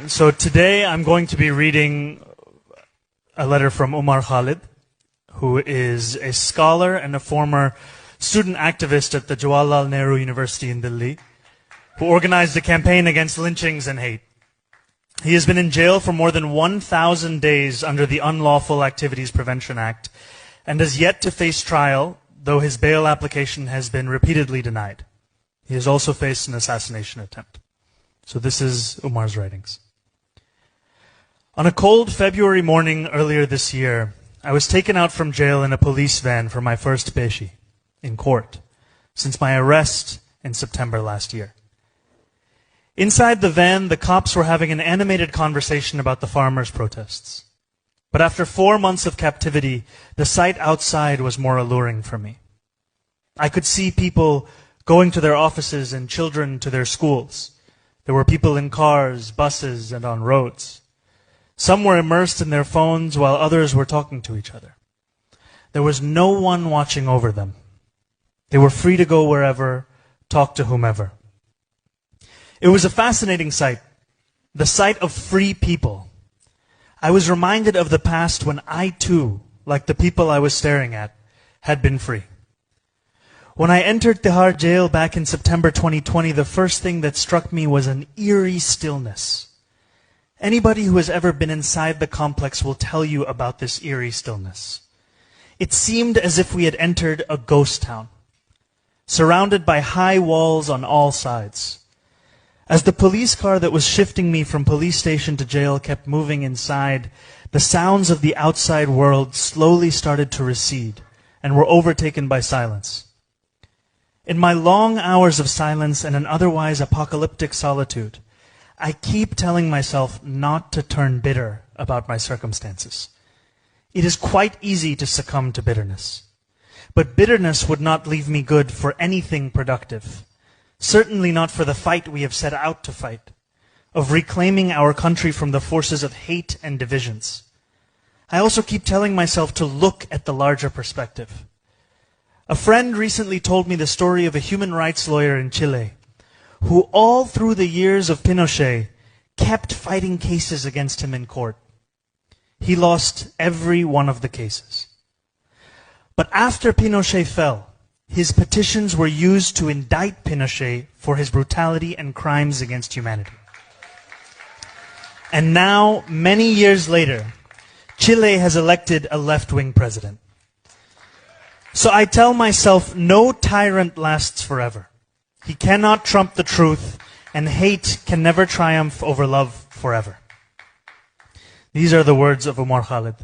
So today I'm going to be reading a letter from Umar Khalid, who is a scholar and a former student activist at the Jawaharlal Nehru University in Delhi, who organized a campaign against lynchings and hate. He has been in jail for more than 1,000 days under the Unlawful Activities Prevention Act and has yet to face trial, though his bail application has been repeatedly denied. He has also faced an assassination attempt. So this is Umar's writings. On a cold February morning earlier this year, I was taken out from jail in a police van for my first peshi in court since my arrest in September last year. Inside the van, the cops were having an animated conversation about the farmers' protests. But after 4 months of captivity, the sight outside was more alluring for me. I could see people going to their offices and children to their schools. There were people in cars, buses, and on roads. Some were immersed in their phones while others were talking to each other. There was no one watching over them. They were free to go wherever, talk to whomever. It was a fascinating sight, the sight of free people. I was reminded of the past when I too, like the people I was staring at, had been free. When I entered Tihar jail back in September 2020, the first thing that struck me was an eerie stillness. Anybody who has ever been inside the complex will tell you about this eerie stillness. It seemed as if we had entered a ghost town, surrounded by high walls on all sides. As the police car that was shifting me from police station to jail kept moving inside, the sounds of the outside world slowly started to recede and were overtaken by silence. In my long hours of silence and an otherwise apocalyptic solitude, I keep telling myself not to turn bitter about my circumstances. It is quite easy to succumb to bitterness. But bitterness would not leave me good for anything productive. Certainly not for the fight we have set out to fight, of reclaiming our country from the forces of hate and divisions. I also keep telling myself to look at the larger perspective. A friend recently told me the story of a human rights lawyer in Chile, who all through the years of Pinochet kept fighting cases against him in court. He lost every one of the cases. But after Pinochet fell, his petitions were used to indict Pinochet for his brutality and crimes against humanity. And now, many years later, Chile has elected a left-wing president. So I tell myself, no tyrant lasts forever. He cannot trump the truth, and hate can never triumph over love forever. These are the words of Umar Khalid.